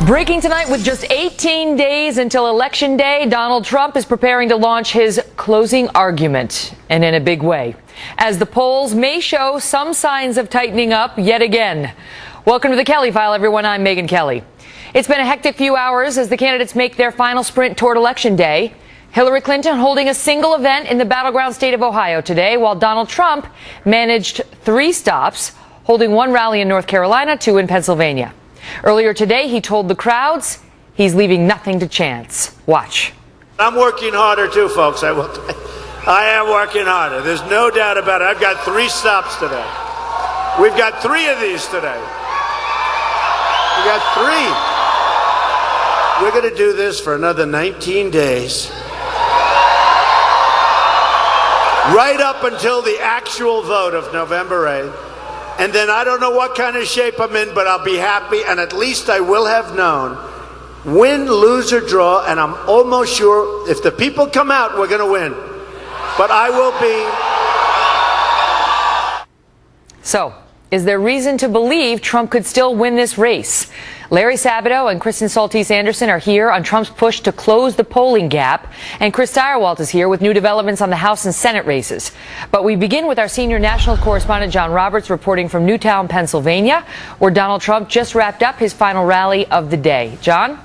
Breaking tonight, with just 18 days until Election Day, Donald Trump is preparing to launch his closing argument, and in a big way, as the polls may show some signs of tightening up yet again. Welcome to the Kelly File, everyone. I'm Megyn Kelly. It's been a hectic few hours as the candidates make their final sprint toward Election Day. Hillary Clinton holding a single event in the battleground state of Ohio today, while Donald Trump managed 3 stops, holding 1 rally in North Carolina, 2 in Pennsylvania. Earlier today, he told the crowds he's leaving nothing to chance. Watch. I'm working harder too, folks. I am working harder. There's no doubt about it. I've got 3 stops today. We've got 3 of these today. We got 3. We're going to do this for another 19 days. Right up until the actual vote of November 8th. And then I don't know what kind of shape I'm in, but I'll be happy, and at least I will have known. Win, lose, or draw, and I'm almost sure if the people come out, we're going to win. But I will be. So, is there reason to believe Trump could still win this race? Larry Sabato and Kristen Soltis Anderson are here on Trump's push to close the polling gap. And Chris Stirewalt is here with new developments on the House and Senate races. But we begin with our senior national correspondent, John Roberts, reporting from Newtown, Pennsylvania, where Donald Trump just wrapped up his final rally of the day. John?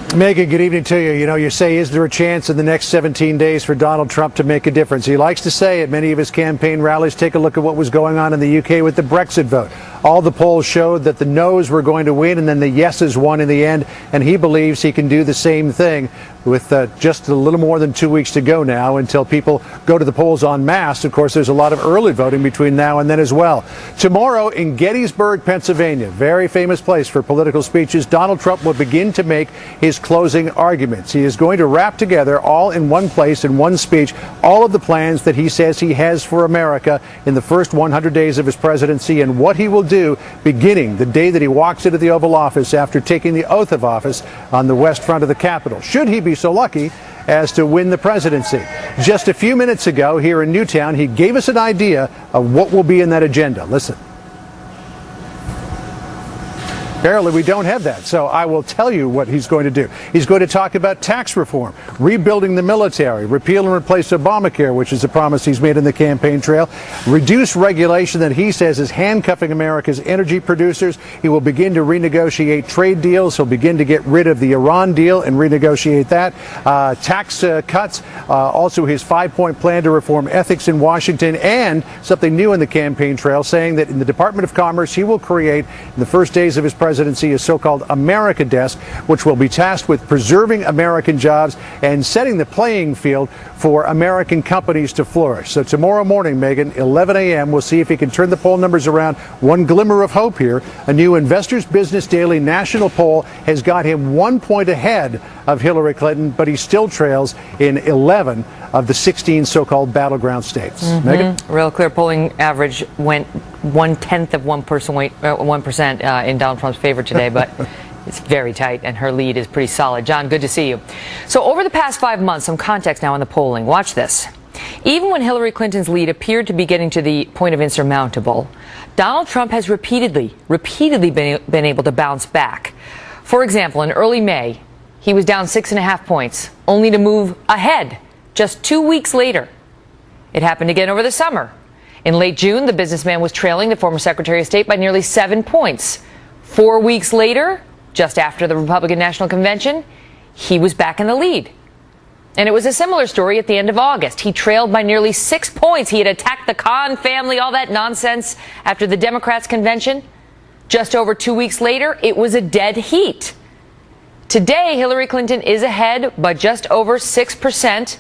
Megyn, good evening to you. You know, you say, is there a chance in the next 17 days for Donald Trump to make a difference? He likes to say at many of his campaign rallies, take a look at what was going on in the UK with the Brexit vote. All the polls showed that the no's were going to win, and then the yeses won in the end, and he believes he can do the same thing with just a little more than 2 weeks to go now until people go to the polls en masse. Of course, there's a lot of early voting between now and then as well. Tomorrow in Gettysburg, Pennsylvania, very famous place for political speeches, Donald Trump will begin to make his closing arguments. He is going to wrap together all in one place in one speech all of the plans that he says he has for America in the first 100 days of his presidency, and what he will do beginning the day that he walks into the Oval Office after taking the oath of office on the west front of the Capitol, should he be so lucky as to win the presidency. Just a few minutes ago here in Newtown, he gave us an idea of what will be in that agenda. Listen. Apparently we don't have that, so I will tell you what he's going to do. He's going to talk about tax reform, rebuilding the military, repeal and replace Obamacare, which is a promise he's made in the campaign trail, reduce regulation that he says is handcuffing America's energy producers. He will begin to renegotiate trade deals. He'll begin to get rid of the Iran deal and renegotiate that. Tax cuts, also his 5-point plan to reform ethics in Washington, and something new in the campaign trail, saying that in the Department of Commerce he will create, in the first days of his presidency, a so-called America Desk, which will be tasked with preserving American jobs and setting the playing field for American companies to flourish. So tomorrow morning, Megyn, 11 a.m., we'll see if he can turn the poll numbers around. One glimmer of hope here. A new Investors Business Daily national poll has got him 1 point ahead of Hillary Clinton, but he still trails in 11 of the 16 so-called battleground states. Megyn? Real clear polling average went 1/10 of 1% in Donald Trump's favor today, but it's very tight, and her lead is pretty solid. John, good to see you. So over the past 5 months, some context now on the polling. Watch this. Even when Hillary Clinton's lead appeared to be getting to the point of insurmountable, Donald Trump has repeatedly been able to bounce back. For example, in early May, he was down 6.5 points, only to move ahead just 2 weeks later. It happened again over the summer. In late June, the businessman was trailing the former Secretary of State by nearly 7 points. 4 weeks later, just after the Republican National Convention, he was back in the lead. And it was a similar story at the end of August. He trailed by nearly 6 points. He had attacked the Khan family, all that nonsense after the Democrats' convention. Just over 2 weeks later, it was a dead heat. Today, Hillary Clinton is ahead by just over 6%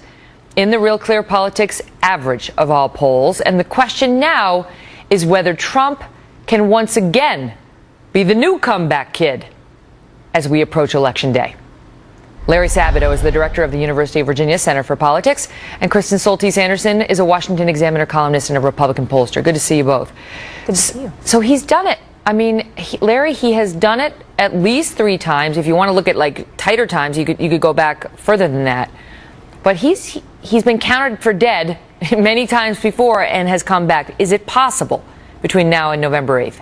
in the Real Clear Politics average of all polls. And the question now is whether Trump can once again be the new comeback kid as we approach Election Day. Larry Sabato is the director of the University of Virginia Center for Politics, and Kristen Soltis Anderson is a Washington Examiner columnist and a Republican pollster. Good to see you both. Good to see you. So he's done it. I mean, Larry, he has done it at least 3 times. If you want to look at like tighter times, you could go back further than that. But he's been counted for dead many times before and has come back. Is it possible between now and November 8th?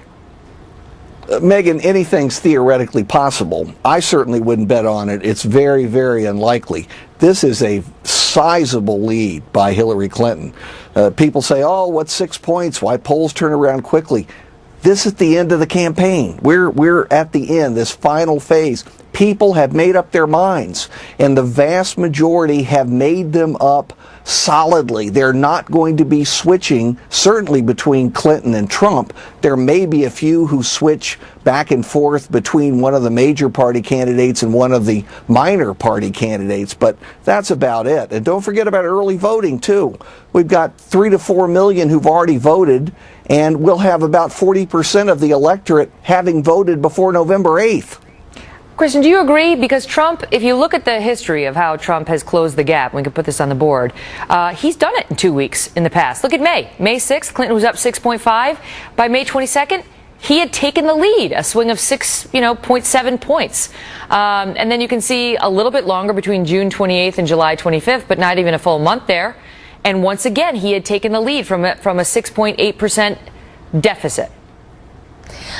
Megan, anything's theoretically possible. I certainly wouldn't bet on it. It's very, very unlikely. This is a sizable lead by Hillary Clinton. People say, oh, what's 6 points? Why polls turn around quickly? This is the end of the campaign. We're at the end, this final phase. People have made up their minds, and the vast majority have made them up solidly. They're not going to be switching, certainly between Clinton and Trump. There may be a few who switch back and forth between one of the major party candidates and one of the minor party candidates, but that's about it. And don't forget about early voting, too. We've got 3 to 4 million who've already voted, and we'll have about 40% of the electorate having voted before November 8th. Kristen, do you agree? Because Trump, if you look at the history of how Trump has closed the gap, we can put this on the board, he's done it in 2 weeks in the past. Look at May. May 6th, Clinton was up 6.5. By May 22nd, he had taken the lead, a swing of 0.7 points. And then you can see a little bit longer between June 28th and July 25th, but not even a full month there. And once again, he had taken the lead from a 6.8% deficit.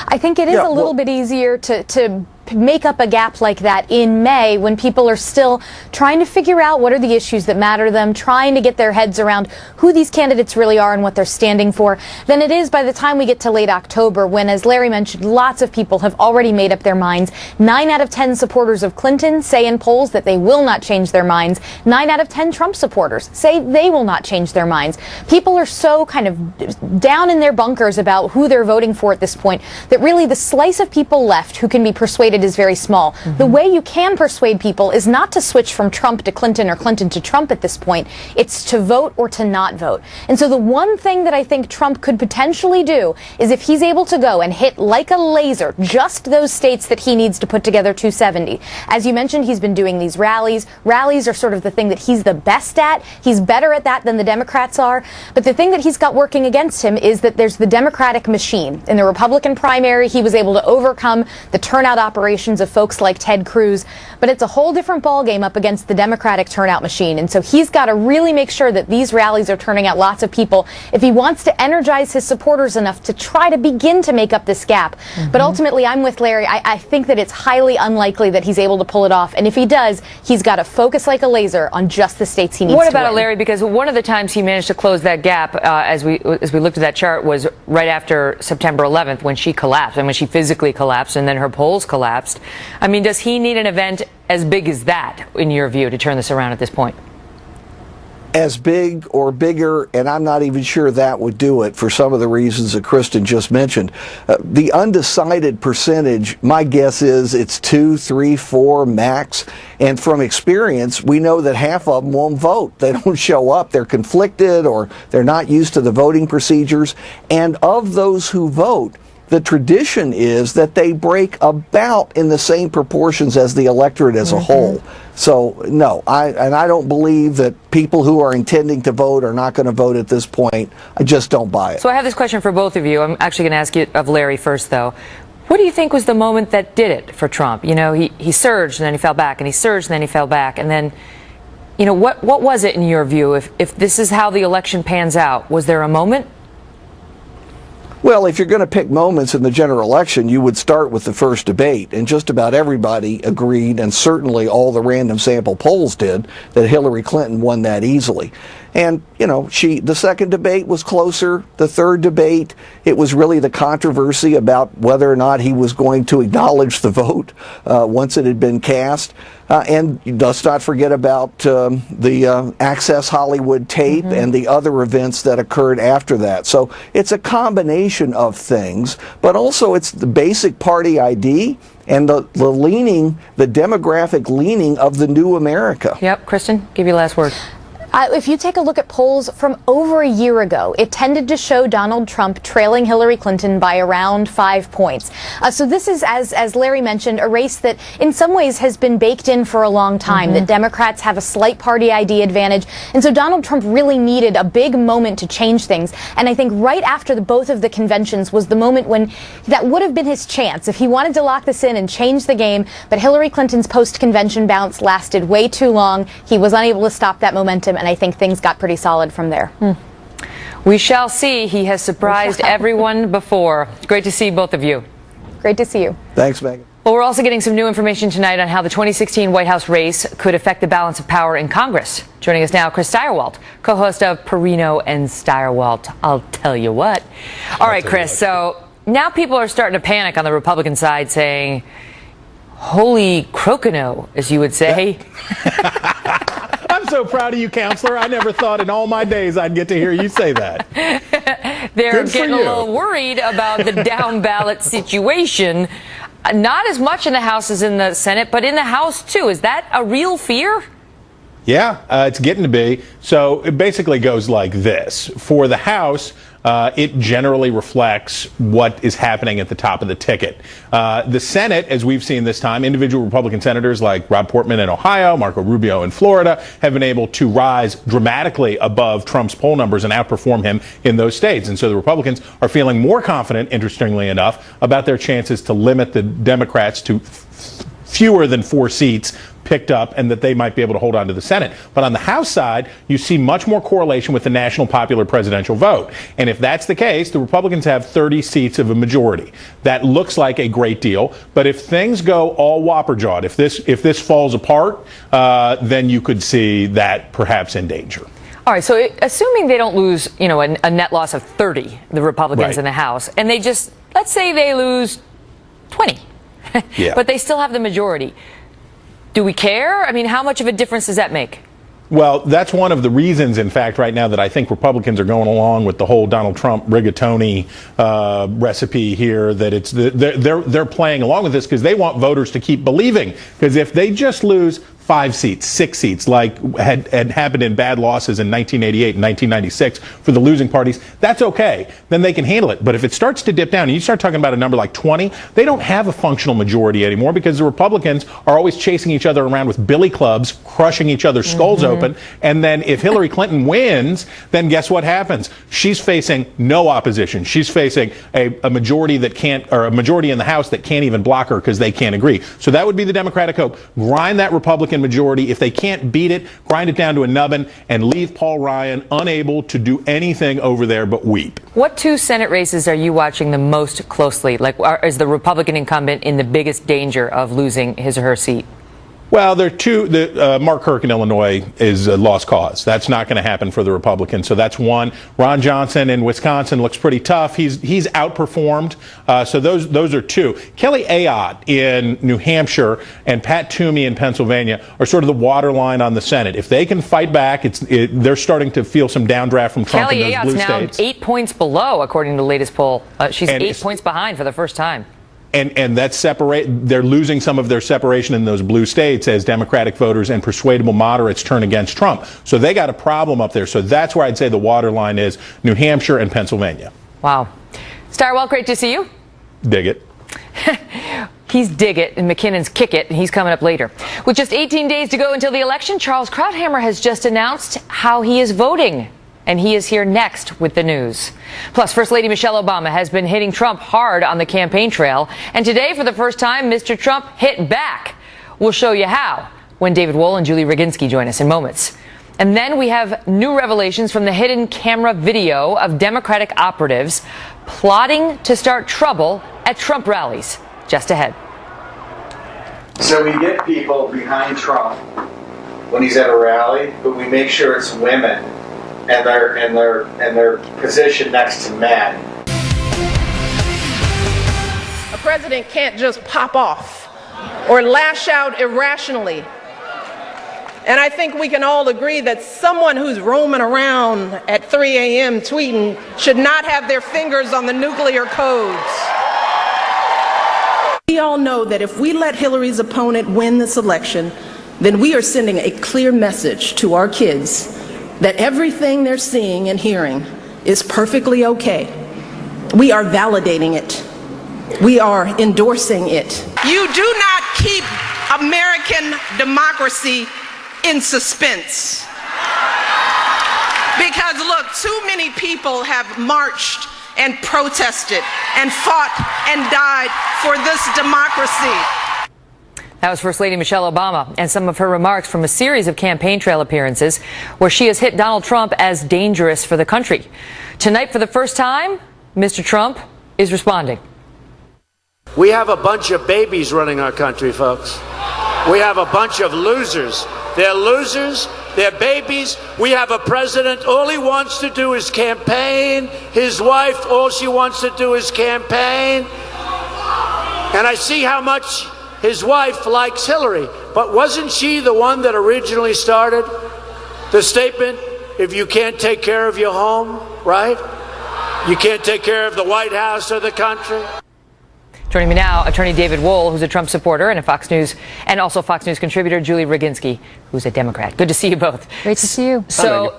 I think it is a little bit easier to make up a gap like that in May when people are still trying to figure out what are the issues that matter to them, trying to get their heads around who these candidates really are and what they're standing for, than it is by the time we get to late October when, as Larry mentioned, lots of people have already made up their minds. 9 out of 10 supporters of Clinton say in polls that they will not change their minds. 9 out of 10 Trump supporters say they will not change their minds. People are so kind of down in their bunkers about who they're voting for at this point that really the slice of people left who can be persuaded is very small. The way you can persuade people is not to switch from Trump to Clinton or Clinton to Trump at this point. It's to vote or to not vote. And so the one thing that I think Trump could potentially do is if he's able to go and hit like a laser just those states that he needs to put together 270. As you mentioned, he's been doing these rallies. Rallies are sort of the thing that he's the best at. He's better at that than the Democrats are. But the thing that he's got working against him is that there's the Democratic machine. In the Republican primary, he was able to overcome the turnout operations of folks like Ted Cruz, but it's a whole different ballgame up against the Democratic turnout machine. And so he's got to really make sure that these rallies are turning out lots of people if he wants to energize his supporters enough to try to begin to make up this gap. But ultimately, I'm with Larry. I think that it's highly unlikely that he's able to pull it off. And if he does, he's got to focus like a laser on just the states he needs to win. What about it, Larry? Because one of the times he managed to close that gap, as we looked at that chart, was right after September 11th when she collapsed, and when she physically collapsed, and then her polls collapsed. I mean, does he need an event as big as that, in your view, to turn this around at this point? As big or bigger, and I'm not even sure that would do it for some of the reasons that Kristen just mentioned. The undecided percentage, my guess is it's 2, 3, 4 max. And from experience, we know that half of them won't vote. They don't show up. They're conflicted or they're not used to the voting procedures. And of those who vote, the tradition is that they break about in the same proportions as the electorate as a whole. So, no, I don't believe that people who are intending to vote are not going to vote at this point. I just don't buy it. So I have this question for both of you. I'm actually going to ask you of Larry first, though. What do you think was the moment that did it for Trump? You know, he surged and then he fell back, and he surged and then he fell back. And then, you know, what was it in your view? If this is how the election pans out, was there a moment? Well, if you're going to pick moments in the general election, you would start with the first debate. And just about everybody agreed, and certainly all the random sample polls did, that Hillary Clinton won that easily. And, you know, the second debate was closer. The third debate, it was really the controversy about whether or not he was going to acknowledge the vote once it had been cast. And let's not forget about the Access Hollywood tape and the other events that occurred after that. So it's a combination of things, but also it's the basic party ID and the demographic leaning of the new America. Yep. Kristen, give you the last word. If you take a look at polls from over a year ago, it tended to show Donald Trump trailing Hillary Clinton by around 5 points. So this is, as Larry mentioned, a race that in some ways has been baked in for a long time, that Democrats have a slight party ID advantage. And so Donald Trump really needed a big moment to change things. And I think right after both of the conventions was the moment when that would have been his chance if he wanted to lock this in and change the game. But Hillary Clinton's post-convention bounce lasted way too long. He was unable to stop that momentum, and I think things got pretty solid from there. We shall see. He has surprised everyone before. It's great to see both of you. Great to see you. Thanks, Megan. Well, we're also getting some new information tonight on how the 2016 White House race could affect the balance of power in Congress. Joining us now, Chris Stirewalt, co-host of Perino and Stirewalt. I'll tell you what. All right, Chris, so now people are starting to panic on the Republican side, saying, holy crocono, as you would say. I'm so proud of you, counselor. I never thought in all my days I'd get to hear you say that. They're getting a little worried about the down ballot situation. Not as much in the House as in the Senate, but in the House, too. Is that a real fear? Yeah, it's getting to be. So it basically goes like this. For the House, it generally reflects what is happening at the top of the ticket. The Senate, as we've seen this time, individual Republican senators like Rob Portman in Ohio, Marco Rubio in Florida, have been able to rise dramatically above Trump's poll numbers and outperform him in those states. And so the Republicans are feeling more confident, interestingly enough, about their chances to limit the Democrats to fewer than 4 seats picked up, and that they might be able to hold on to the Senate. But on the House side, you see much more correlation with the national popular presidential vote. And if that's the case, the Republicans have 30 seats of a majority. That looks like a great deal. But if things go all whopper-jawed, if this falls apart, then you could see that perhaps in danger. All right, so assuming they don't lose, a net loss of 30, the Republicans in the House, and they just, let's say they lose 20, yeah. But they still have the majority. Do we care? I mean, how much of a difference does that make? Well, that's one of the reasons, in fact, right now that I think Republicans are going along with the whole Donald Trump rigatoni recipe here, that they're playing along with this because they want voters to keep believing. Because if they just lose 5 seats, 6 seats, like had happened in bad losses in 1988 and 1996 for the losing parties, that's okay. Then they can handle it. But if it starts to dip down and you start talking about a number like 20, they don't have a functional majority anymore because the Republicans are always chasing each other around with billy clubs, crushing each other's skulls open. And then if Hillary Clinton wins, then guess what happens? She's facing no opposition. She's facing a majority that can't, or a majority in the House that can't even block her because they can't agree. So that would be the Democratic hope. Grind that Republican majority. If they can't beat it, grind it down to a nubbin and leave Paul Ryan unable to do anything over there but weep. What 2 Senate races are you watching the most closely? Like, is the Republican incumbent in the biggest danger of losing his or her seat? Well, there are 2. Mark Kirk in Illinois is a lost cause. That's not going to happen for the Republicans. So that's one. Ron Johnson in Wisconsin looks pretty tough. He's outperformed. So those are 2. Kelly Ayotte in New Hampshire and Pat Toomey in Pennsylvania are sort of the waterline on the Senate. If they can fight back, they're starting to feel some downdraft from Trump in those blue states. Kelly Ayotte's now 8 points below, according to the latest poll. She's 8 points behind for the first time. And that's they're losing some of their separation in those blue states as Democratic voters and persuadable moderates turn against Trump. So they got a problem up there. So that's where I'd say the waterline is New Hampshire and Pennsylvania. Wow. Stirewalt, great to see you. Dig it. He's dig it and McKinnon's kick it, and he's coming up later. With just 18 days to go until the election, Charles Krauthammer has just announced how he is voting. And he is here next with the news. Plus, First Lady Michelle Obama has been hitting Trump hard on the campaign trail. And today, for the first time, Mr. Trump hit back. We'll show you how when David Wohl and Julie Roginski join us in moments. And then we have new revelations from the hidden camera video of Democratic operatives plotting to start trouble at Trump rallies. Just ahead. So we get people behind Trump when he's at a rally, but we make sure it's women. And they're positioned next to men. A president can't just pop off or lash out irrationally. And I think we can all agree that someone who's roaming around at 3 a.m. tweeting should not have their fingers on the nuclear codes. We all know that if we let Hillary's opponent win this election, then we are sending a clear message to our kids that everything they're seeing and hearing is perfectly okay. We are validating it. We are endorsing it. You do not keep American democracy in suspense. Because look, too many people have marched and protested and fought and died for this democracy. That was First Lady Michelle Obama and some of her remarks from a series of campaign trail appearances where she has hit Donald Trump as dangerous for the country. Tonight, for the first time, Mr. Trump is responding. We have a bunch of babies running our country, folks. We have a bunch of losers. They're losers. They're babies. We have a president, all he wants to do is campaign. His wife, all she wants to do is campaign. And I see how much his wife likes Hillary. But wasn't she the one that originally started the statement, if you can't take care of your home, right? You can't take care of the White House or the country? Joining me now, attorney David Wohl, who's a Trump supporter and a Fox News contributor, Julie Roginski, who's a Democrat. Good to see you both. Great to see you. So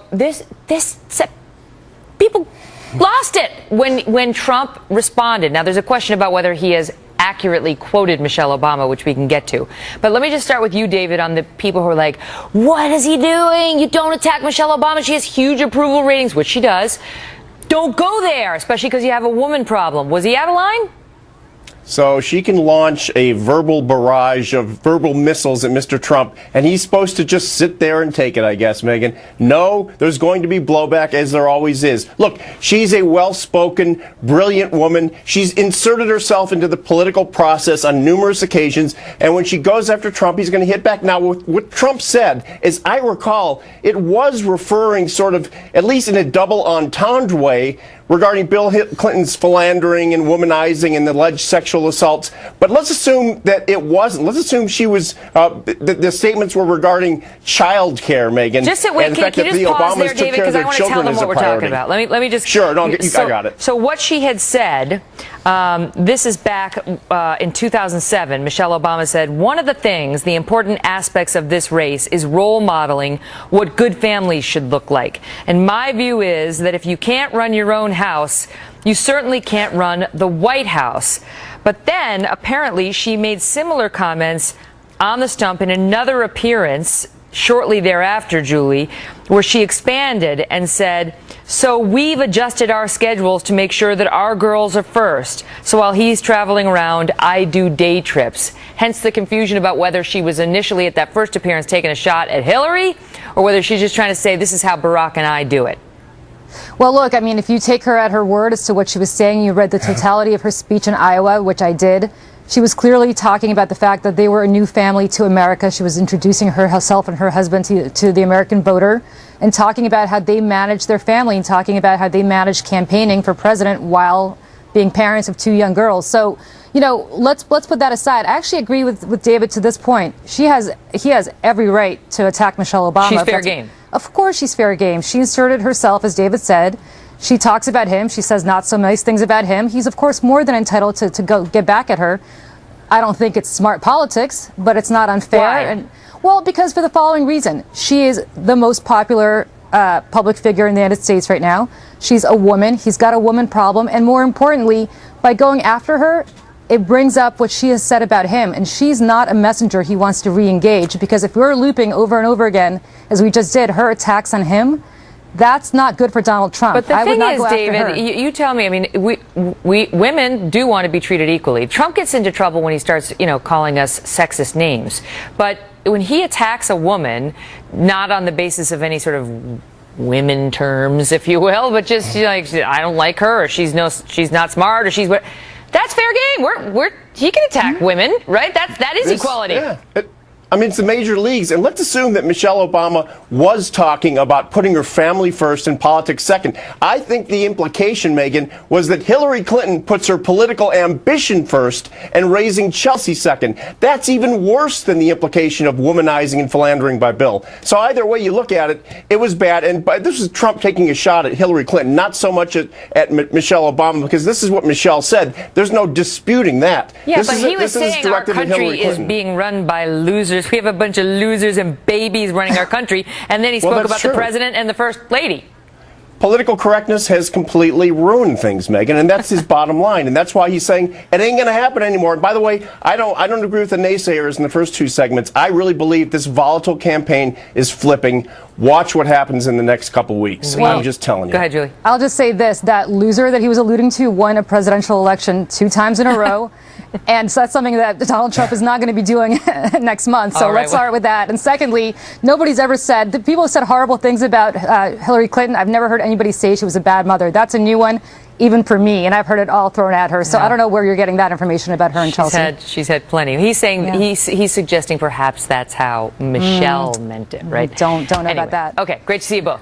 people lost it when Trump responded. Now, there's a question about whether he has accurately quoted Michelle Obama, which we can get to. But let me just start with you, David, on the people who are like, what is he doing? You don't attack Michelle Obama. She has huge approval ratings, which she does. Don't go there, especially because you have a woman problem. Was he out of line? So she can launch a verbal barrage of verbal missiles at Mr. Trump, and he's supposed to just sit there and take it, I guess, Megan. No, there's going to be blowback, as there always is. Look, she's a well-spoken, brilliant woman. She's inserted herself into the political process on numerous occasions, and when she goes after Trump, he's going to hit back. Now, what Trump said, as I recall, it was referring sort of, at least in a double entendre way, regarding Bill Clinton's philandering and womanizing and the alleged sexual assaults. But let's assume that it wasn't. Let's assume she was, the statements were regarding child care, Megan. Just wait, and the fact can that you the just pause Obamas there, David, because I want to tell them what we're talking about. Let me just... Sure, no, I got it. So what she had said, this is back in 2007, Michelle Obama said, one of the things, the important aspects of this race is role modeling what good families should look like. And my view is that if you can't run your own house, you certainly can't run the White House. But then, apparently, she made similar comments on the stump in another appearance shortly thereafter, Julie, where she expanded and said, so we've adjusted our schedules to make sure that our girls are first. So while he's traveling around, I do day trips. Hence the confusion about whether she was initially at that first appearance taking a shot at Hillary or whether she's just trying to say this is how Barack and I do it. Well, look, I mean, if you take her at her word as to what she was saying, you read the totality of her speech in Iowa, which I did. She was clearly talking about the fact that they were a new family to America. She was introducing herself and her husband to the American voter and talking about how they manage their family and talking about how they manage campaigning for president while being parents of two young girls. So, you know, let's put that aside. I actually agree with David to this point. He has every right to attack Michelle Obama. She's fair game. Of course she's fair game. She inserted herself, as David said. She talks about him. She says not so nice things about him. He's, of course, more than entitled to go get back at her. I don't think it's smart politics, but it's not unfair. Why? And, well, because for the following reason. She is the most popular public figure in the United States right now. She's a woman. He's got a woman problem. And more importantly, by going after her, it brings up what she has said about him. And she's not a messenger he wants to re-engage. Because if we're looping over and over again, as we just did, her attacks on him, that's not good for Donald Trump. But the thing is, David, you tell me, I mean, we women do want to be treated equally. Trump gets into trouble when he starts, you know, calling us sexist names. But when he attacks a woman, not on the basis of any sort of women terms, if you will, but just like, I don't like her, or she's not smart, or she's what. That's fair game. He can attack women, right? That is equality. Yeah. I mean, it's the major leagues. And let's assume that Michelle Obama was talking about putting her family first and politics second. I think the implication, Megan, was that Hillary Clinton puts her political ambition first and raising Chelsea second. That's even worse than the implication of womanizing and philandering by Bill. So either way you look at it, it was bad. And this is Trump taking a shot at Hillary Clinton, not so much at Michelle Obama, because this is what Michelle said. There's no disputing that. Yeah, but he was saying our country is being run by losers. We have a bunch of losers and babies running our country. And then he spoke about the president and the first lady. Political correctness has completely ruined things, Megan, and that's his bottom line. And that's why he's saying it ain't going to happen anymore. And by the way, I don't agree with the naysayers in the first two segments. I really believe this volatile campaign is flipping. Watch what happens in the next couple weeks. Well, I'm just telling you. Go ahead, Julie. I'll just say this. That loser that he was alluding to won a presidential election 2 times in a row. And so that's something that Donald Trump is not going to be doing next month. So let's start with that. And secondly, nobody's ever said, the people have said horrible things about Hillary Clinton. I've never heard anybody say she was a bad mother. That's a new one. even for me, and I've heard it all thrown at her. So I don't know where you're getting that information about her and Chelsea. She's had plenty. He's saying he's suggesting perhaps that's how Michelle meant it, right? Don't know about that. Okay, great to see you both.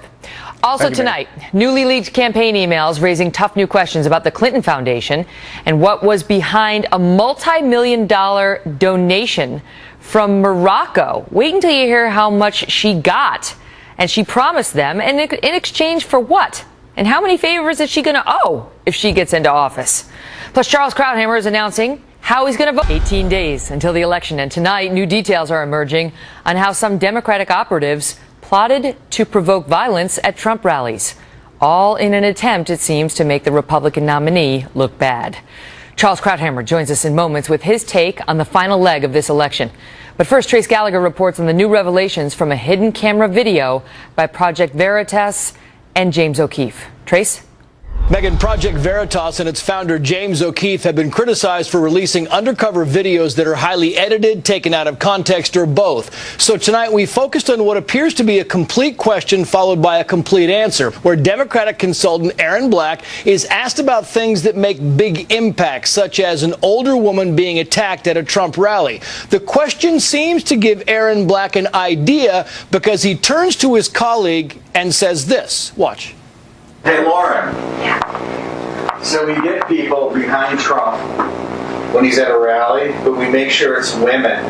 Also tonight, newly leaked campaign emails raising tough new questions about the Clinton Foundation and what was behind a multi-million-dollar donation from Morocco. Wait until you hear how much she got. And she promised them, and in exchange for what? And how many favors is she going to owe if she gets into office? Plus, Charles Krauthammer is announcing how he's going to vote. 18 days until the election, and tonight new details are emerging on how some Democratic operatives plotted to provoke violence at Trump rallies, all in an attempt, it seems, to make the Republican nominee look bad. Charles Krauthammer joins us in moments with his take on the final leg of this election. But first, Trace Gallagher reports on the new revelations from a hidden camera video by Project Veritas and James O'Keefe. Trace? Megyn, Project Veritas and its founder James O'Keefe have been criticized for releasing undercover videos that are highly edited, taken out of context, or both. So tonight we focused on what appears to be a complete question followed by a complete answer, where Democratic consultant Aaron Black is asked about things that make big impacts, such as an older woman being attacked at a Trump rally. The question seems to give Aaron Black an idea because he turns to his colleague and says this. Watch. Hey, Lauren. So we get people behind Trump when he's at a rally, but we make sure it's women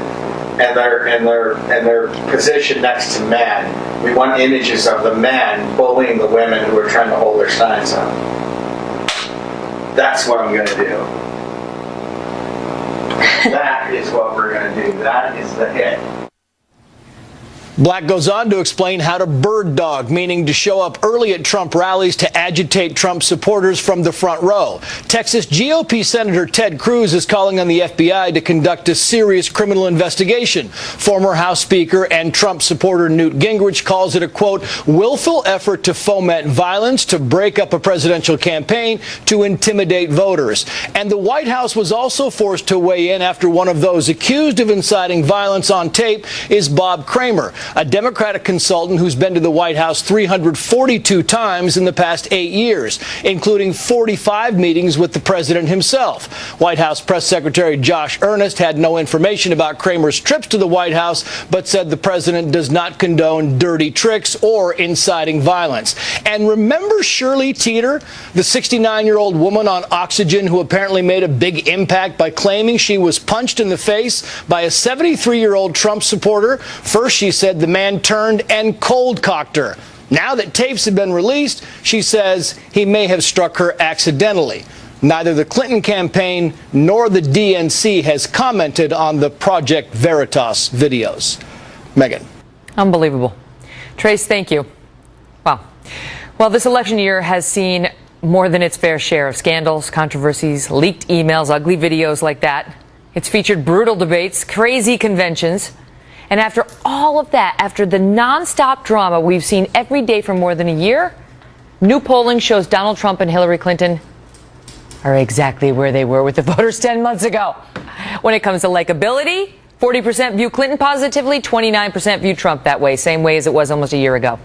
and they're positioned next to men. We want images of the men bullying the women who are trying to hold their signs up. That's what I'm going to do. That is what we're going to do. That is the hit. Black goes on to explain how to bird dog, meaning to show up early at Trump rallies to agitate Trump supporters from the front row. Texas GOP Senator Ted Cruz is calling on the FBI to conduct a serious criminal investigation. Former House Speaker and Trump supporter Newt Gingrich calls it a, quote, willful effort to foment violence, to break up a presidential campaign, to intimidate voters. And the White House was also forced to weigh in after one of those accused of inciting violence on tape is Bob Kramer, a Democratic consultant who's been to the White House 342 times in the past 8 years, including 45 meetings with the president himself. White House Press Secretary Josh Earnest had no information about Kramer's trips to the White House, but said the president does not condone dirty tricks or inciting violence. And remember Shirley Teeter, the 69-year-old woman on oxygen who apparently made a big impact by claiming she was punched in the face by a 73-year-old Trump supporter? First, she said the man turned and cold-cocked her. Now that tapes have been released, she says he may have struck her accidentally. Neither the Clinton campaign nor the DNC has commented on the Project Veritas videos. Megyn. Unbelievable. Trace, thank you. Wow. Well, this election year has seen more than its fair share of scandals, controversies, leaked emails, ugly videos like that. It's featured brutal debates, crazy conventions. And after all of that, after the nonstop drama we've seen every day for more than a year, new polling shows Donald Trump and Hillary Clinton are exactly where they were with the voters 10 months ago. When it comes to likability, 40% view Clinton positively, 29% view Trump that way, same way as it was almost a year ago.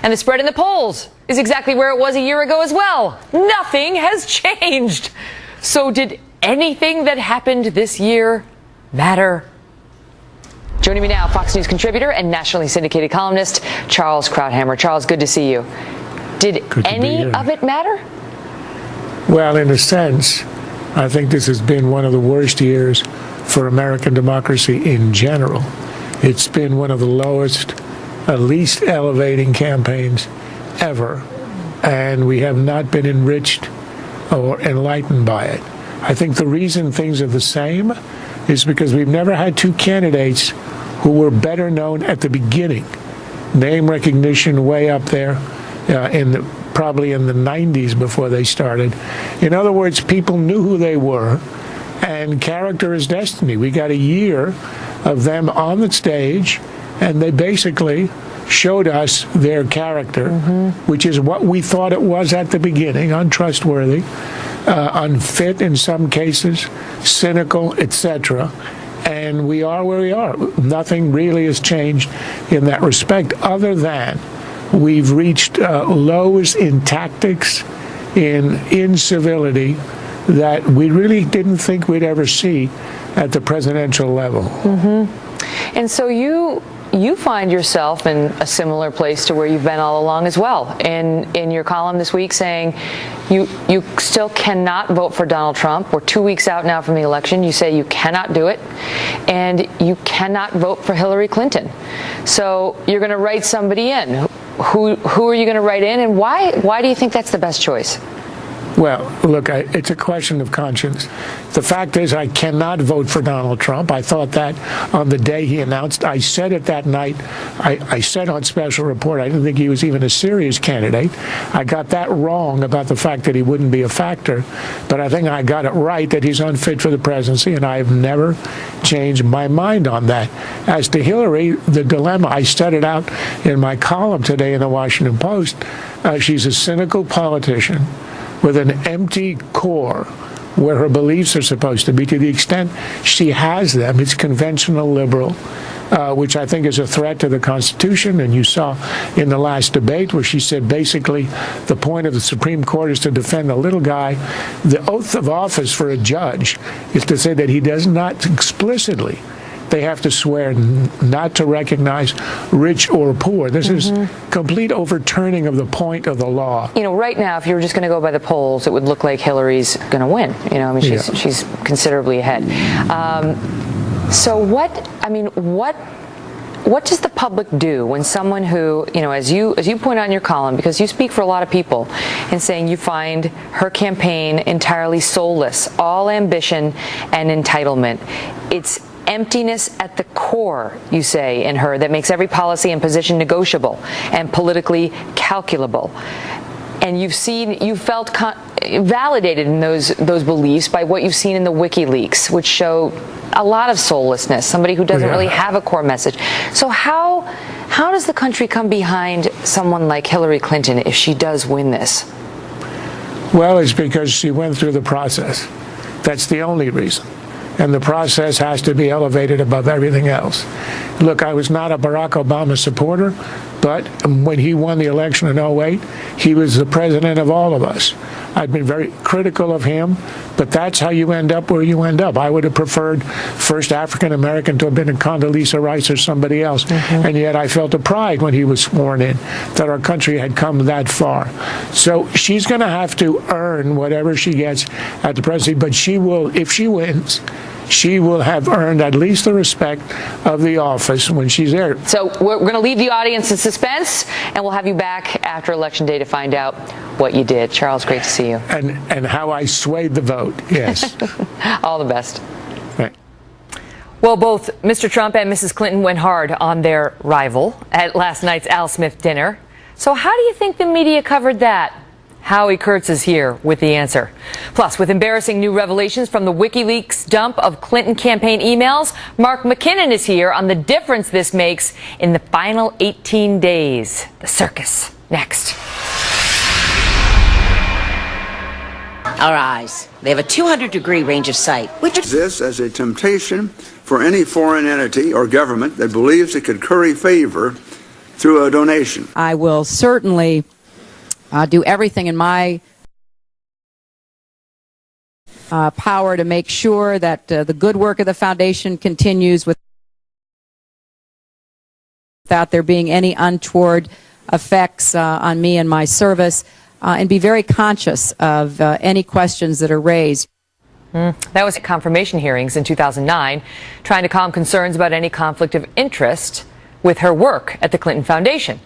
And the spread in the polls is exactly where it was a year ago as well. Nothing has changed. So did anything that happened this year matter? Joining me now, Fox News contributor and nationally syndicated columnist Charles Krauthammer. Charles, good to see you. Did any of it matter? Well, in a sense, I think this has been one of the worst years for American democracy in general. It's been one of the lowest, least elevating campaigns ever, and we have not been enriched or enlightened by it. I think the reason things are the same is because we've never had two candidates who were better known at the beginning. Name recognition way up there, probably in the 90s before they started. In other words, people knew who they were, and character is destiny. We got a year of them on the stage, and they basically showed us their character, which is what we thought it was at the beginning, untrustworthy, unfit in some cases, cynical, etc. And we are where we are. Nothing really has changed in that respect, other than we've reached lows in tactics in incivility that we really didn't think we'd ever see at the presidential level. And so you find yourself in a similar place to where you've been all along as well. In your column this week saying you still cannot vote for Donald Trump. We're 2 weeks out now from the election. You say you cannot do it, and you cannot vote for Hillary Clinton. So you're going to write somebody in. Who are you going to write in, and why do you think that's the best choice? Well, look, it's a question of conscience. The fact is, I cannot vote for Donald Trump. I thought that on the day he announced. I said it that night. I said on Special Report I didn't think he was even a serious candidate. I got that wrong about the fact that he wouldn't be a factor. But I think I got it right that he's unfit for the presidency, and I have never changed my mind on that. As to Hillary, the dilemma, I set it out in my column today in the Washington Post. She's a cynical politician with an empty core where her beliefs are supposed to be. To the extent she has them, it's conventional liberal, which I think is a threat to the Constitution. And you saw in the last debate where she said basically the point of the Supreme Court is to defend the little guy. The oath of office for a judge is to say that he does not explicitly, they have to swear not to recognize rich or poor. This is complete overturning of the point of the law. You know, right now, if you were just going to go by the polls, it would look like Hillary's going to win. You know, I mean, she's considerably ahead. So what does the public do when someone who, you know, as you point out in your column, because you speak for a lot of people, in saying you find her campaign entirely soulless, all ambition and entitlement. It's emptiness at the core, you say, in her that makes every policy and position negotiable and politically calculable. And you felt validated in those beliefs by what you've seen in the WikiLeaks, which show a lot of soullessness, somebody who doesn't really have a core message. So how does the country come behind someone like Hillary Clinton if she does win this? Well, it's because she went through the process. That's the only reason. And the process has to be elevated above everything else. Look, I was not a Barack Obama supporter, but when he won the election in 2008, he was the president of all of us. I've been very critical of him, but that's how you end up where you end up. I would have preferred first African American to have been Condoleezza Rice or somebody else, and yet I felt a pride when he was sworn in that our country had come that far. So she's going to have to earn whatever she gets at the presidency, but she will, if she wins, she will have earned at least the respect of the office when she's there. So we're going to leave the audience in suspense, and we'll have you back after Election Day to find out what you did. Charles, great to see you. And how I swayed the vote, yes. All the best. Right. Well, both Mr. Trump and Mrs. Clinton went hard on their rival at last night's Al Smith dinner. So how do you think the media covered that? Howie Kurtz is here with the answer. Plus, with embarrassing new revelations from the WikiLeaks dump of Clinton campaign emails, Mark McKinnon is here on the difference this makes in the final 18 days. The circus, next. Our eyes. They have a 200-degree range of sight, which exists as a temptation for any foreign entity or government that believes it could curry favor through a donation. I will certainly do everything in my power to make sure that the good work of the foundation continues without there being any untoward effects on me and my service, and be very conscious of any questions that are raised. That was at confirmation hearings in 2009, trying to calm concerns about any conflict of interest with her work at the Clinton Foundation.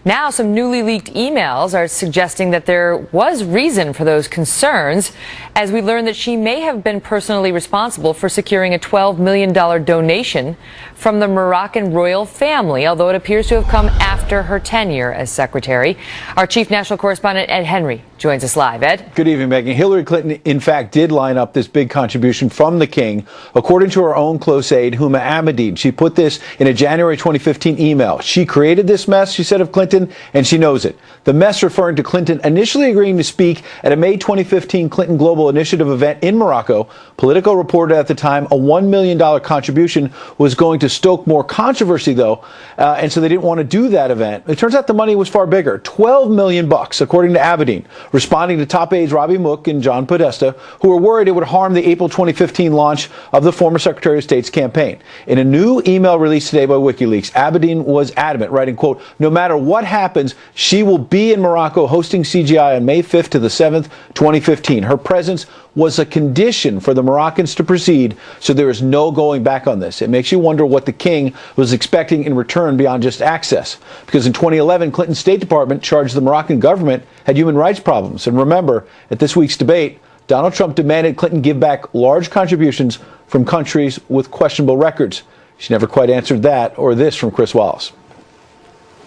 Now, some newly leaked emails are suggesting that there was reason for those concerns, as we learn that she may have been personally responsible for securing a $12 million donation from the Moroccan royal family, although it appears to have come after her tenure as secretary. Our chief national correspondent, Ed Henry, joins us live. Ed? Good evening, Megan. Hillary Clinton, in fact, did line up this big contribution from the king, according to her own close aide, Huma Abedin. She put this in a January 2015 email. She created this mess, she said, of Clinton Clinton, and she knows it. The mess referring to Clinton initially agreeing to speak at a May 2015 Clinton Global Initiative event in Morocco. Politico reported at the time a $1 million contribution was going to stoke more controversy, though, and so they didn't want to do that event. It turns out the money was far bigger, $12 million, according to Aberdeen, responding to top aides Robbie Mook and John Podesta, who were worried it would harm the April 2015 launch of the former Secretary of State's campaign. In a new email released today by WikiLeaks, Aberdeen was adamant, writing, quote, "No matter what happens, she will be in Morocco hosting CGI on May 5th to the 7th, 2015. Her presence was a condition for the Moroccans to proceed, so there is no going back on this." It makes you wonder what the king was expecting in return beyond just access. Because in 2011, Clinton's State Department charged the Moroccan government had human rights problems. And remember, at this week's debate, Donald Trump demanded Clinton give back large contributions from countries with questionable records. She never quite answered that, or this from Chris Wallace.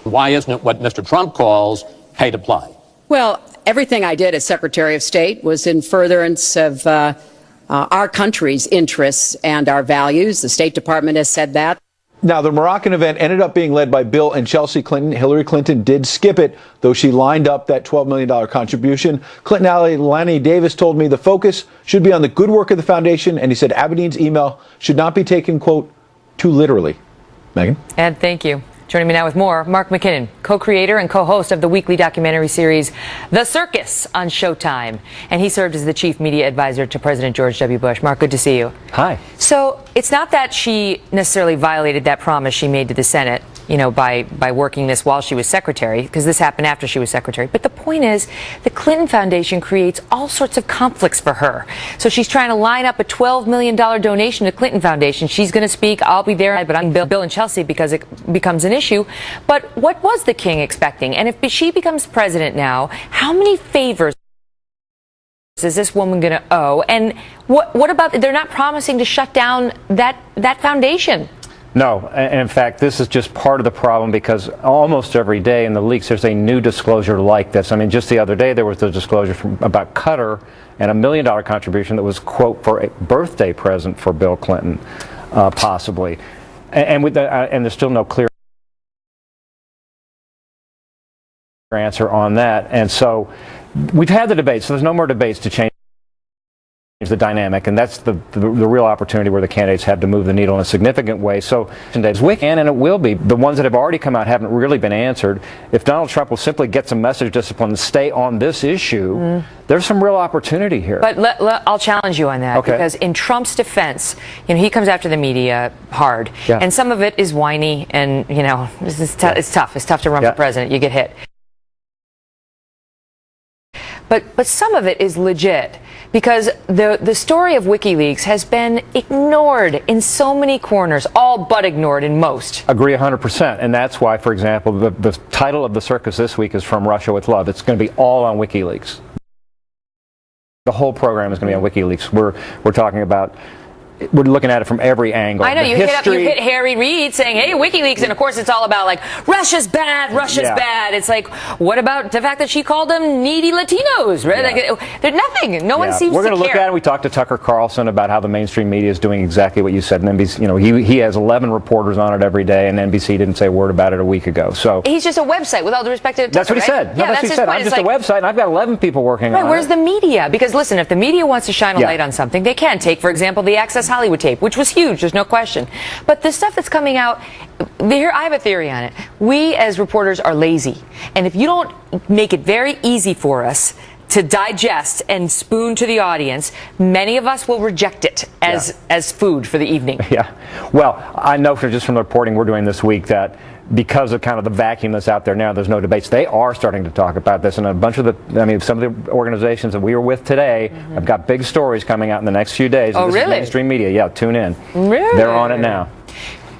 Why isn't it what Mr. Trump calls pay to play? Well, everything I did as Secretary of State was in furtherance of our country's interests and our values. The State Department has said that. Now, the Moroccan event ended up being led by Bill and Chelsea Clinton. Hillary Clinton did skip it, though she lined up that $12 million contribution. Clinton ally Lanny Davis told me the focus should be on the good work of the foundation, and he said Aberdeen's email should not be taken, quote, too literally. Megan? Ed, thank you. Joining me now with more, Mark McKinnon, co-creator and co-host of the weekly documentary series The Circus on Showtime. And he served as the chief media advisor to President George W. Bush. Mark, good to see you. Hi. So it's not that she necessarily violated that promise she made to the Senate, you know, by working this while she was secretary, because this happened after she was secretary. But the point is, the Clinton Foundation creates all sorts of conflicts for her. So she's trying to line up a $12 million donation to Clinton Foundation. She's going to speak. I'll be there, but I'm Bill and Chelsea because it becomes an issue. But what was the king expecting? And if she becomes president now, how many favors is this woman going to owe? And what about, they're not promising to shut down that foundation? No, and in fact, this is just part of the problem, because almost every day in the leaks there's a new disclosure like this. I mean, just the other day there was the disclosure about Qatar and $1 million contribution that was, quote, for a birthday present for Bill Clinton, possibly. And there's still no clear answer on that. And so we've had the debate, so there's no more debates to change the dynamic, and that's the real opportunity where the candidates have to move the needle in a significant way. So today's weekend, and it will be, the ones that have already come out haven't really been answered. If Donald Trump will simply get some message discipline and stay on this issue, there's some real opportunity here. But I'll challenge you on that, because in Trump's defense, you know, he comes after the media hard, and some of it is whiny, and you know, it's tough. It's tough to run for president. You get hit. But some of it is legit, because the story of WikiLeaks has been ignored in so many corners, all but ignored in most. Agree 100%, and that's why, for example, the title of the circus this week is From Russia with Love. It's going to be all on WikiLeaks. The whole program is going to be on WikiLeaks. We're talking about, we're looking at it from every angle. I know, you hit Harry Reid saying, hey, WikiLeaks, and of course it's all about like, Russia's bad, Russia's bad. It's like, what about the fact that she called them needy Latinos, right? Yeah. Like, they're nothing. No one seems to care. We're going to look at it. We talked to Tucker Carlson about how the mainstream media is doing exactly what you said. And NBC, you know, he has 11 reporters on it every day, and NBC didn't say a word about it a week ago. So he's just a website, with all due respect to Tucker, that's what he said. No, that's what he said. I'm just a website, and I've got 11 people working on it. Where's the media? Because listen, if the media wants to shine a light on something, they can. Take, for example, the Access Hollywood tape, which was huge, there's no question. But the stuff that's coming out, here, I have a theory on it. We as reporters are lazy. And if you don't make it very easy for us to digest and spoon to the audience, many of us will reject it as food for the evening. Yeah. Well, I know just from the reporting we're doing this week that because of kind of the vacuum that's out there now, there's no debates. They are starting to talk about this, and a bunch of some of the organizations that we were with today have got big stories coming out in the next few days. Oh, really? Mainstream media, yeah, tune in. Really? They're on it now.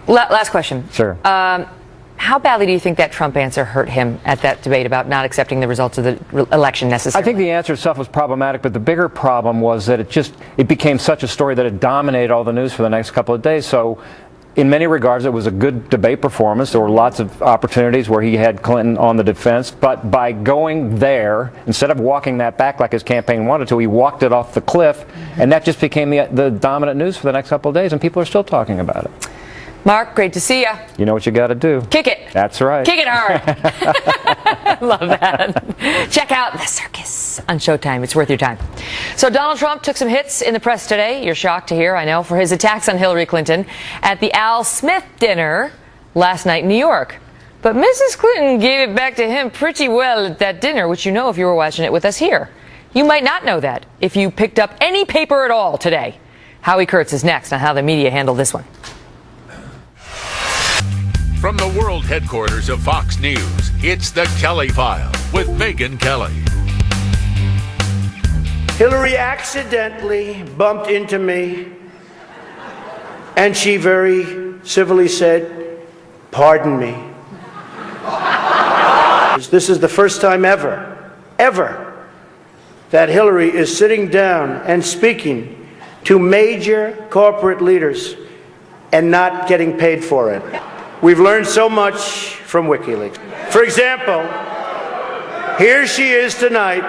Last question. Sure. How badly do you think that Trump answer hurt him at that debate about not accepting the results of the election necessarily? I think the answer itself was problematic, but the bigger problem was that it became such a story that it dominated all the news for the next couple of days. So in many regards, it was a good debate performance. There were lots of opportunities where he had Clinton on the defense, but by going there, instead of walking that back like his campaign wanted to, he walked it off the cliff, and that just became the dominant news for the next couple of days, and people are still talking about it. Mark, great to see you. You know what you got to do. Kick it. That's right. Kick it hard. Love that. Check out The Circus on Showtime. It's worth your time. So Donald Trump took some hits in the press today. You're shocked to hear, I know, for his attacks on Hillary Clinton at the Al Smith dinner last night in New York. But Mrs. Clinton gave it back to him pretty well at that dinner, which you know if you were watching it with us here. You might not know that if you picked up any paper at all today. Howie Kurtz is next on how the media handled this one. From the world headquarters of Fox News, it's The Kelly File with Megyn Kelly. Hillary accidentally bumped into me, and she very civilly said, "Pardon me." This is the first time ever, that Hillary is sitting down and speaking to major corporate leaders and not getting paid for it. We've learned so much from WikiLeaks. For example, here she is tonight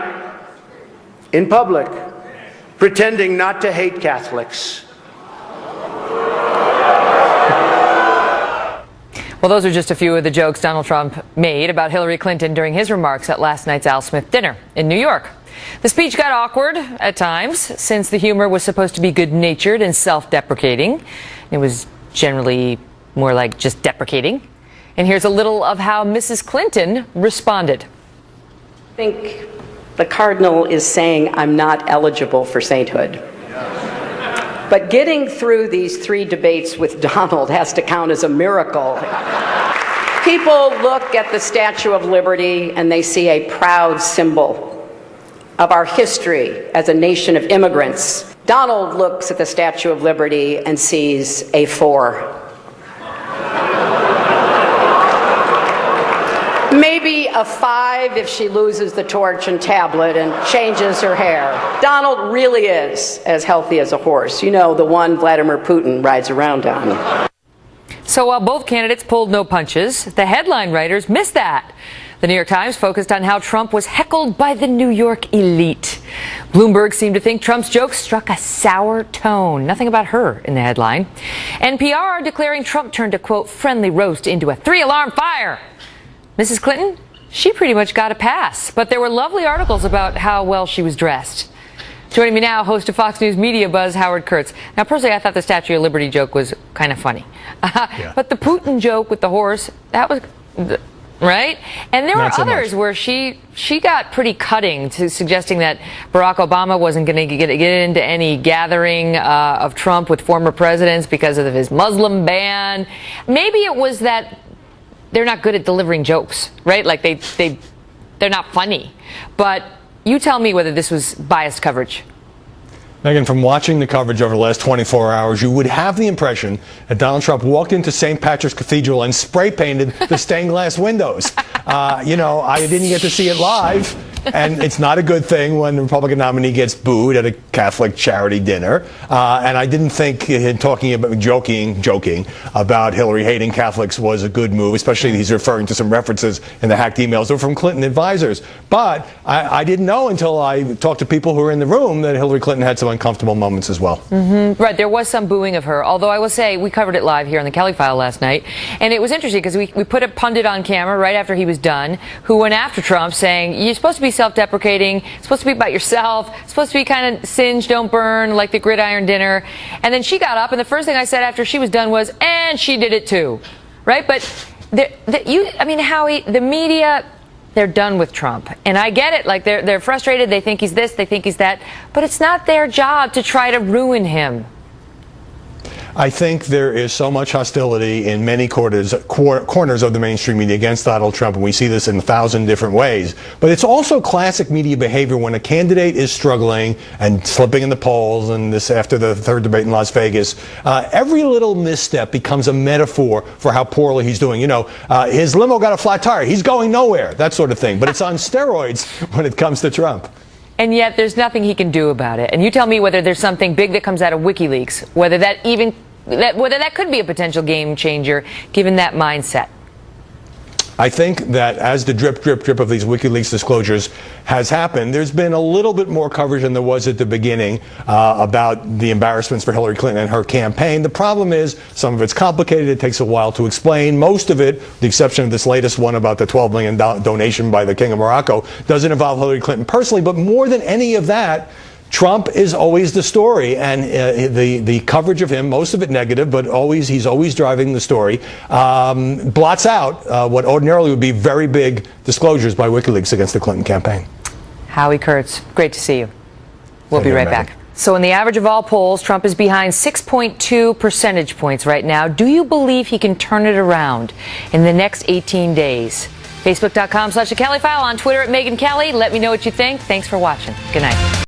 in public pretending not to hate Catholics. Well, those are just a few of the jokes Donald Trump made about Hillary Clinton during his remarks at last night's Al Smith dinner in New York. The speech got awkward at times, since the humor was supposed to be good-natured and self-deprecating. It was generally more like just deprecating. And here's a little of how Mrs. Clinton responded. I think the cardinal is saying I'm not eligible for sainthood. But getting through these 3 debates with Donald has to count as a miracle. People look at the Statue of Liberty and they see a proud symbol of our history as a nation of immigrants. Donald looks at the Statue of Liberty and sees a 4. Maybe a 5 if she loses the torch and tablet and changes her hair. Donald really is as healthy as a horse. You know, the one Vladimir Putin rides around on. So while both candidates pulled no punches, the headline writers missed that. The New York Times focused on how Trump was heckled by the New York elite. Bloomberg seemed to think Trump's jokes struck a sour tone. Nothing about her in the headline. NPR declaring Trump turned a, quote, friendly roast into a 3-alarm fire. Mrs. Clinton, she pretty much got a pass, but there were lovely articles about how well she was dressed. Joining me now, host of Fox News Media Buzz, Howard Kurtz. Now, personally, I thought the Statue of Liberty joke was kind of funny. But the Putin joke with the horse, that was... right? And there were others where she got pretty cutting, to suggesting that Barack Obama wasn't going to get into any gathering of Trump with former presidents because of his Muslim ban. Maybe it was that they're not good at delivering jokes, right? Like they're not funny. But you tell me whether this was biased coverage. Megyn, from watching the coverage over the last 24 hours, you would have the impression that Donald Trump walked into St. Patrick's Cathedral and spray painted the stained glass windows. You know, I didn't get to see it live, and it's not a good thing when the Republican nominee gets booed at a Catholic charity dinner. And I didn't think joking about Hillary hating Catholics was a good move, especially he's referring to some references in the hacked emails that were from Clinton advisors. But I didn't know until I talked to people who were in the room that Hillary Clinton had some uncomfortable moments as well. Mm-hmm. Right, there was some booing of her, although I will say we covered it live here on the Kelly File last night, and it was interesting because we put a pundit on camera right after he was done who went after Trump saying, you're supposed to be self-deprecating, it's supposed to be about yourself, it's supposed to be kind of singe, don't burn, like the gridiron dinner. And then she got up, and the first thing I said after she was done was, and she did it too. Right? But Howie, the media, they're done with Trump. And I get it. Like, they're frustrated. They think he's this. They think he's that. But it's not their job to try to ruin him. I think there is so much hostility in many corners of the mainstream media against Donald Trump, and we see this in 1,000 different ways. But it's also classic media behavior when a candidate is struggling and slipping in the polls, and this after the third debate in Las Vegas. Every little misstep becomes a metaphor for how poorly he's doing. You know, his limo got a flat tire. He's going nowhere, that sort of thing. But it's on steroids when it comes to Trump. And yet there's nothing he can do about it. And you tell me whether there's something big that comes out of WikiLeaks, whether that could be a potential game changer given that mindset. I think that as the drip of these WikiLeaks disclosures has happened, there's been a little bit more coverage than there was at the beginning about the embarrassments for Hillary Clinton and her campaign. The problem is some of it's complicated. It takes a while to explain. Most of it, the exception of this latest one about the $12 million donation by the King of Morocco, doesn't involve Hillary Clinton personally. But more than any of that, Trump is always the story, and the coverage of him, most of it negative, but he's always driving the story, blots out what ordinarily would be very big disclosures by WikiLeaks against the Clinton campaign. Howie Kurtz, great to see you. We'll be right back. So in the average of all polls, Trump is behind 6.2 percentage points right now. Do you believe he can turn it around in the next 18 days? Facebook.com/The Kelly File, on Twitter @Megyn Kelly. Let me know what you think. Thanks for watching. Good night.